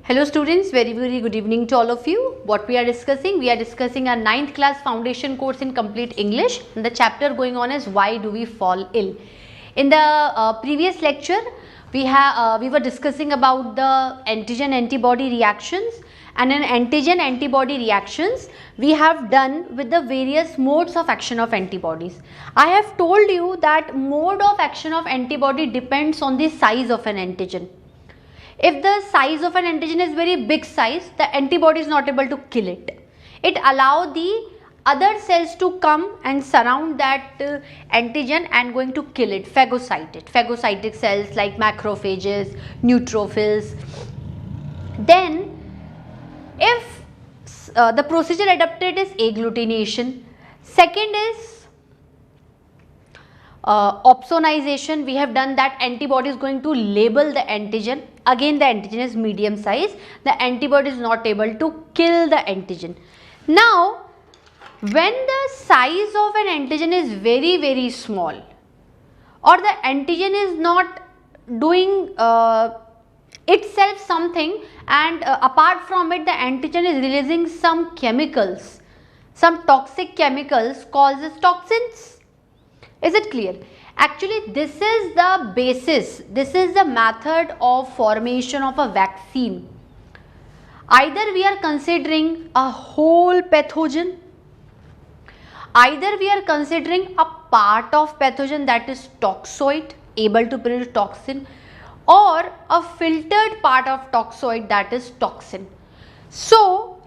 Hello students, very good evening to all of you. What we are discussing? We are discussing our 9th class foundation course in complete English. And the chapter going on is why do we fall ill. In the previous lecture, we were discussing about the antigen antibody reactions, and in antigen antibody reactions we have done with the various modes of action of antibodies. I have told you that mode of action of antibody depends on the size of an antigen. If the size of an antigen is very big size, the antibody is not able to kill it. It allows the other cells to come and surround that antigen and going to kill it, phagocyte it. Phagocytic cells like macrophages, neutrophils. Then if the procedure adopted is agglutination, second is opsonization. We have done that. Antibody is going to label the antigen. Again the antigen is medium size. The antibody is not able to kill the antigen. Now when the size of an antigen is very small, or the antigen is not doing itself something, and apart from it the antigen is releasing some chemicals, some toxic chemicals called as toxins. Is it clear? Actually this is the basis, this is the method of formation of a vaccine. Either we are considering a whole pathogen, either we are considering a part of pathogen, that is toxoid, able to produce toxin, or a filtered part of toxoid, that is toxin. So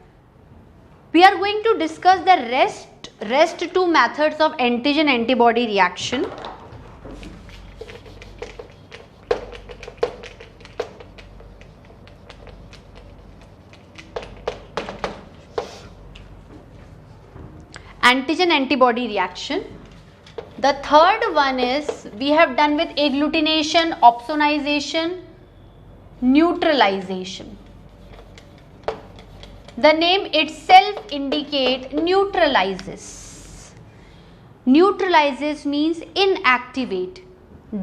we are going to discuss the rest two methods of antigen antibody reaction. Antigen antibody reaction. The third one is we have done with agglutination, opsonization, neutralization. The name itself indicate neutralizes. Neutralizes means inactivate,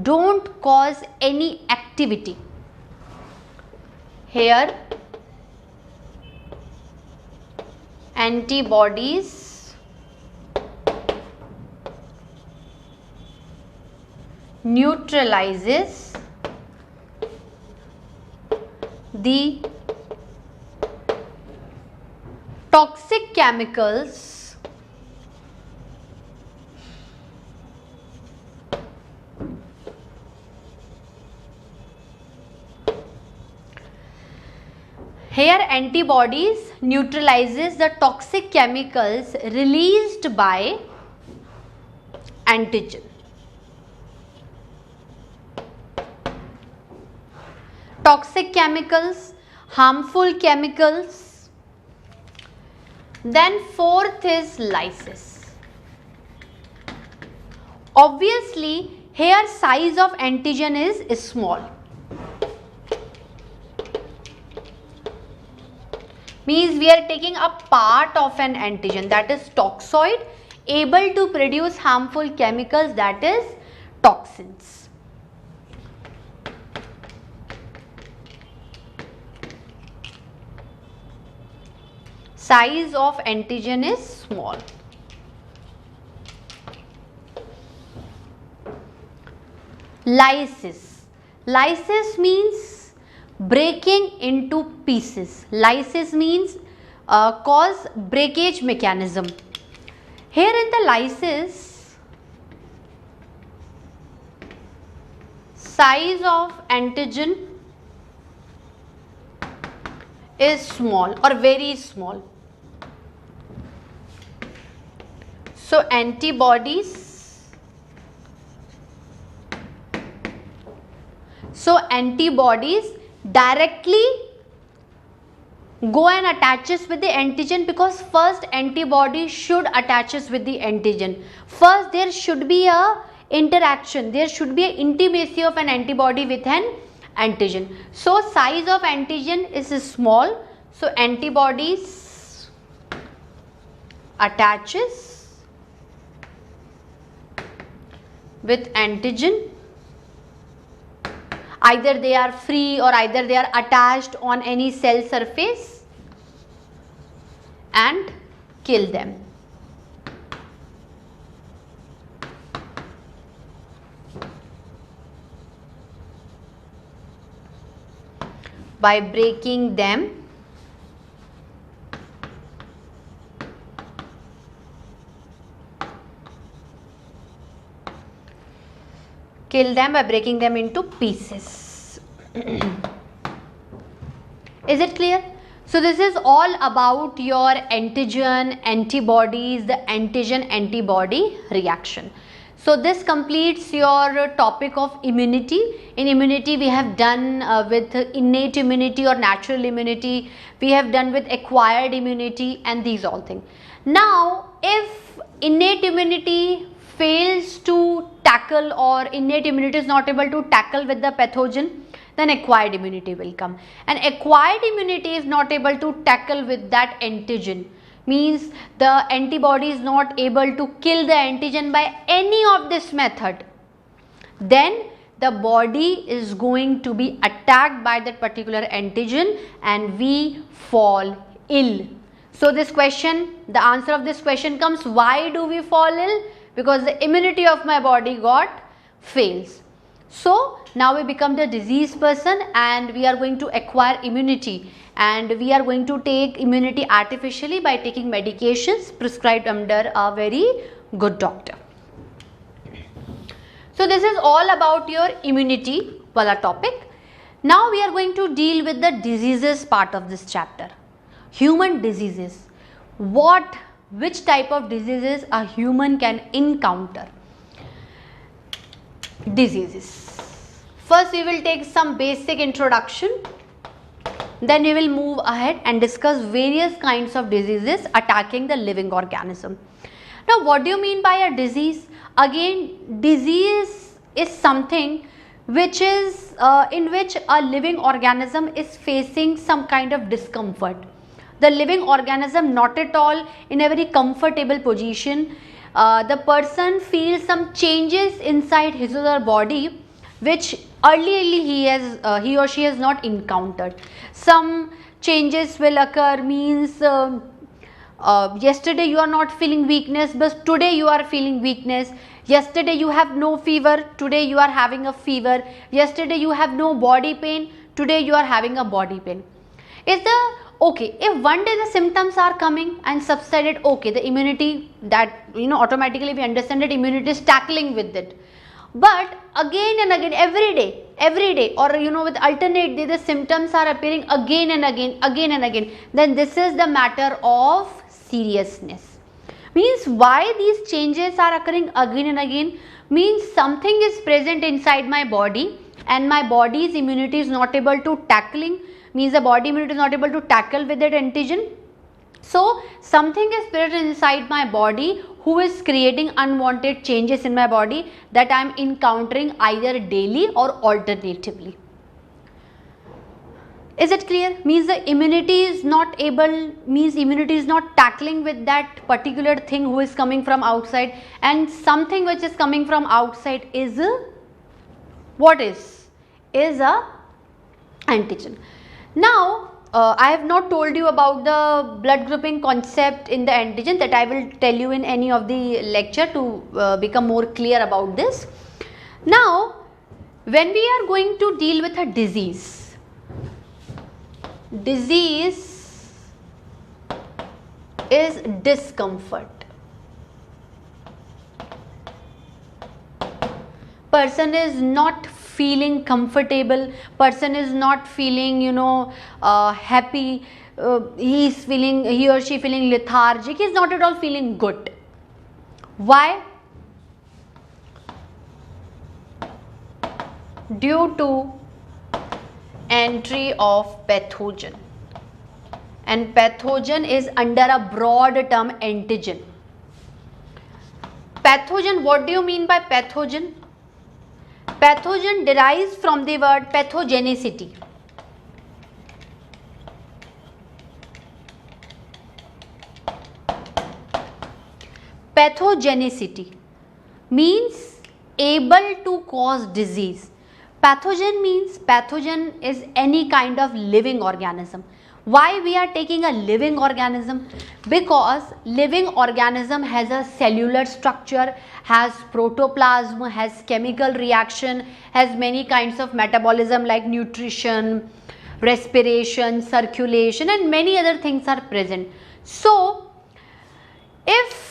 don't cause any activity. Here antibodies neutralizes the toxic chemicals here antibodies neutralizes the toxic chemicals released by antigen. Toxic chemicals, harmful chemicals. Then fourth is lysis. Obviously here size of antigen is small, means we are taking a part of an antigen, that is toxoid, able to produce harmful chemicals, that is toxins. Size of antigen is small. Lysis. Lysis means breaking into pieces. Lysis means cause breakage mechanism. Here in the lysis, size of antigen is small or very small. So antibodies directly go and attaches with the antigen, because first antibody should attaches with the antigen. First there should be a interaction, there should be an intimacy of an antibody with an antigen. So size of antigen is small, so antibodies attaches with antigen. either they are free or either they are attached on any cell surface, and kill them. By breaking them by breaking them into pieces. Is it clear? So this is all about your antigen antibodies, the antigen antibody reaction. So this completes your topic of immunity. In immunity we have done with innate immunity or natural immunity, we have done with acquired immunity and these all things. Now if innate immunity fails to tackle or innate immunity is not able to tackle with the pathogen, then acquired immunity will come, and acquired immunity is not able to tackle with that antigen, means the antibody is not able to kill the antigen by any of this method, then the body is going to be attacked by that particular antigen and we fall ill. So this question, the answer of this question comes, why do we fall ill? Because the immunity of my body fails. So now we become the diseased person and we are going to acquire immunity, and we are going to take immunity artificially by taking medications prescribed under a very good doctor. So this is all about your immunity wala topic. Now we are going to deal with the diseases part of this chapter. Human diseases. Which type of diseases a human can encounter? Diseases. First we will take some basic introduction, then we will move ahead and discuss various kinds of diseases attacking the living organism. Now what do you mean by a disease? Again, disease is something which is in which a living organism is facing some kind of discomfort. The living organism not at all in a very comfortable position. The person feels some changes inside his or her body which earlier he or she has not encountered. Some changes will occur, means yesterday you are not feeling weakness but today you are feeling weakness. Yesterday you have no fever, today you are having a fever. Yesterday you have no body pain, today you are having a body pain. Okay, if one day the symptoms are coming and subsided, okay, the immunity, that automatically we understand that immunity is tackling with it. But again and again, every day or with alternate day the symptoms are appearing again and again, then this is the matter of seriousness. Means why these changes are occurring again and again, means something is present inside my body and my body's immunity is not able to tackling, means the body immunity is not able to tackle with that antigen. So something is present inside my body who is creating unwanted changes in my body that I am encountering either daily or alternatively. Is it clear? Means the immunity is not tackling with that particular thing who is coming from outside, and something which is coming from outside is what is a antigen. Now I have not told you about the blood grouping concept in the antigen, that I will tell you in any of the lecture to become more clear about this. Now when we are going to deal with a disease is discomfort. Person is not feeling comfortable, person is not feeling happy, he or she feeling lethargic, he is not at all feeling good. Why? Due to entry of pathogen, and pathogen is under a broad term antigen. Pathogen, what do you mean by pathogen? Pathogen derives from the word pathogenicity. Pathogenicity means able to cause disease. Pathogen means pathogen is any kind of living organism. Why we are taking a living organism? Because living organism has a cellular structure, has protoplasm, has chemical reaction, has many kinds of metabolism like nutrition, respiration, circulation, and many other things are present. So if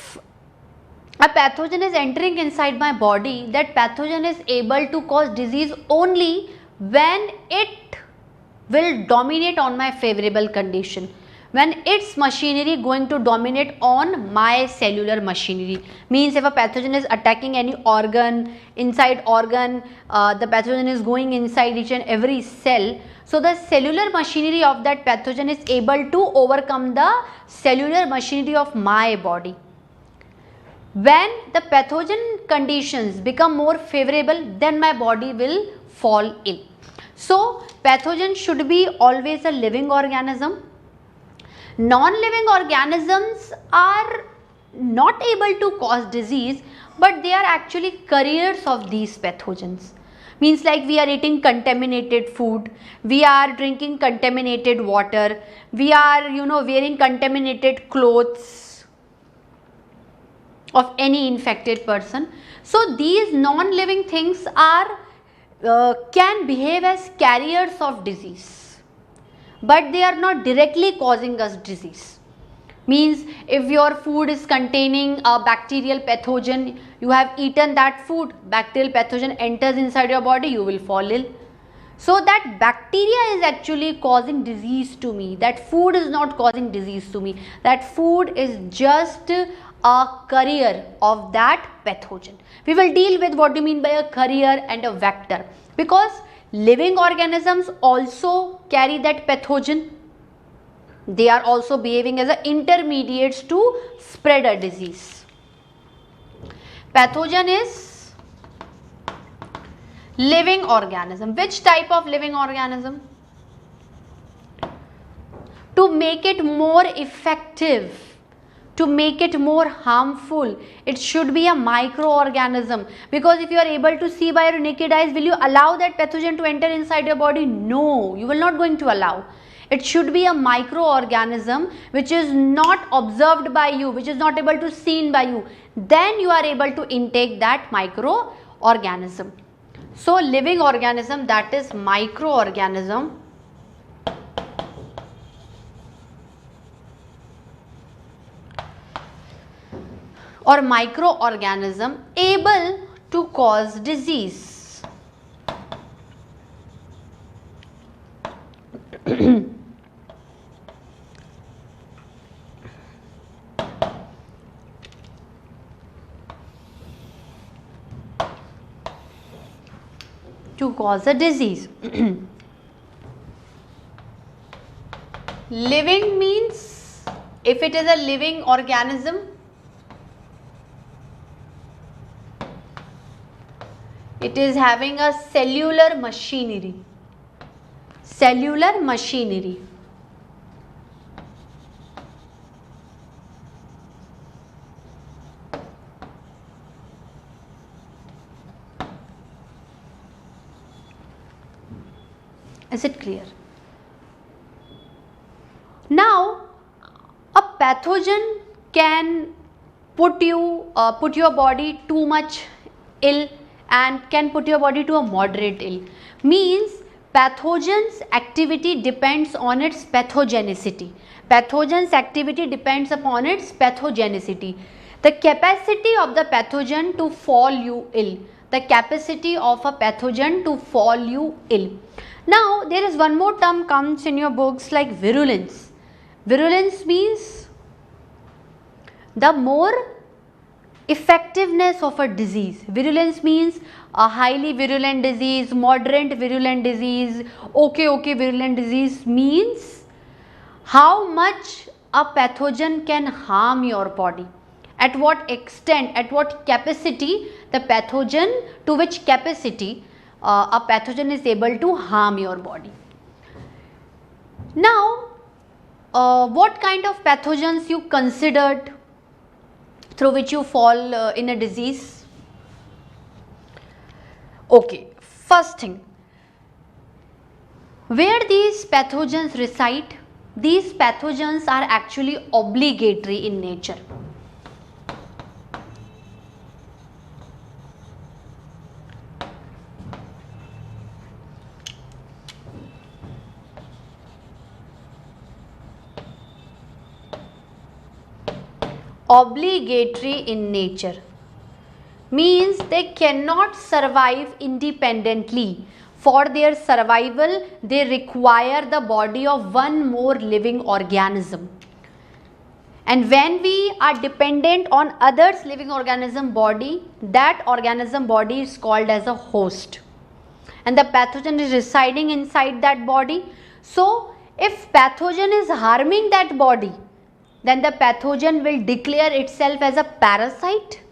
a pathogen is entering inside my body, that pathogen is able to cause disease only when it will dominate on my favorable condition, when its machinery going to dominate on my cellular machinery. Means if a pathogen is attacking any organ, inside organ, the pathogen is going inside each and every cell, so the cellular machinery of that pathogen is able to overcome the cellular machinery of my body. When the pathogen conditions become more favorable, then my body will fall ill. So pathogen should be always a living organism. Non-living organisms are not able to cause disease, but they are actually carriers of these pathogens. Means like we are eating contaminated food, we are drinking contaminated water, we are wearing contaminated clothes of any infected person. So these non-living things are can behave as carriers of disease, but they are not directly causing us disease. Means if your food is containing a bacterial pathogen, you have eaten that food, bacterial pathogen enters inside your body, you will fall ill. So that bacteria is actually causing disease to me, that food is not causing disease to me, that food is just a carrier of that pathogen. We will deal with what do you mean by a carrier and a vector, because living organisms also carry that pathogen. They are also behaving as intermediates to spread a disease. Pathogen is living organism. Which type of living organism? To make it more effective, to make it more harmful, it should be a microorganism. Because if you are able to see by your naked eyes, will you allow that pathogen to enter inside your body? No, you will not going to allow. It should be a microorganism which is not observed by you, which is not able to seen by you. Then you are able to intake that microorganism. So living organism, that is microorganism. Or microorganism able to cause disease. To cause a disease. Living means if it is a living organism, it is having a cellular machinery. Cellular machinery. Is it clear? Now, a pathogen can put your body too much ill and can put your body to a moderate ill. Means pathogen's activity depends on its pathogenicity. Pathogen's activity depends upon its pathogenicity. The capacity of the pathogen to fall you ill. The capacity of a pathogen to fall you ill. Now there is one more term comes in your books like virulence. Virulence means the more effectiveness of a disease. Virulence means a highly virulent disease, moderate virulent disease, okay virulent disease means how much a pathogen can harm your body. At what extent, at what capacity the pathogen, to which capacity a pathogen is able to harm your body. Now, what kind of pathogens you considered through which you fall in a disease? Okay, first thing, Where these pathogens reside? These pathogens are actually obligatory in nature. Obligatory in nature means they cannot survive independently. For their survival, they require the body of one more living organism. And when we are dependent on others living organism body, that organism body is called as a host. And the pathogen is residing inside that body. So, if pathogen is harming that body, then the pathogen will declare itself as a parasite.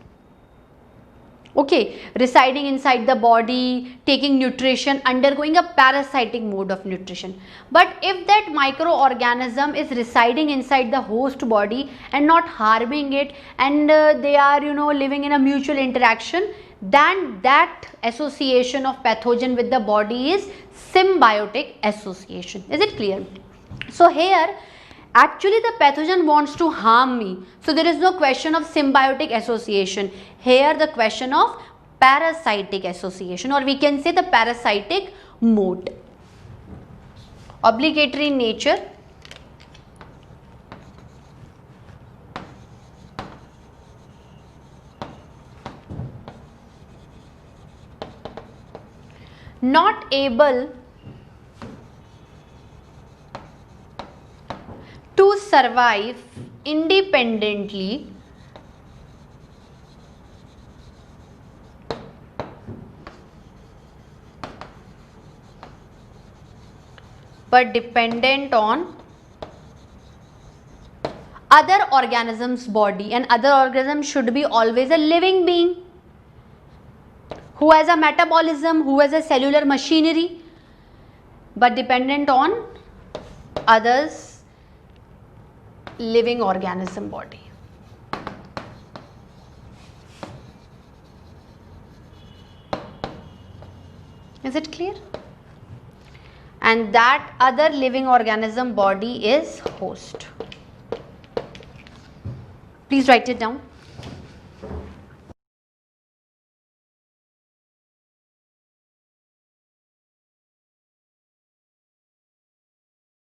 Okay, residing inside the body, taking nutrition, undergoing a parasitic mode of nutrition. But if that microorganism is residing inside the host body and not harming it, and they are living in a mutual interaction, then that association of pathogen with the body is symbiotic association. Is it clear? So here actually the pathogen wants to harm me, so there is no question of symbiotic association. Here the question of parasitic association, or we can say the parasitic mode. Obligatory in nature. Not able to survive independently but dependent on other organisms body, and other organism should be always a living being who has a metabolism, who has a cellular machinery, but dependent on others living organism body. Is it clear? And that other living organism body is host. Please write it down.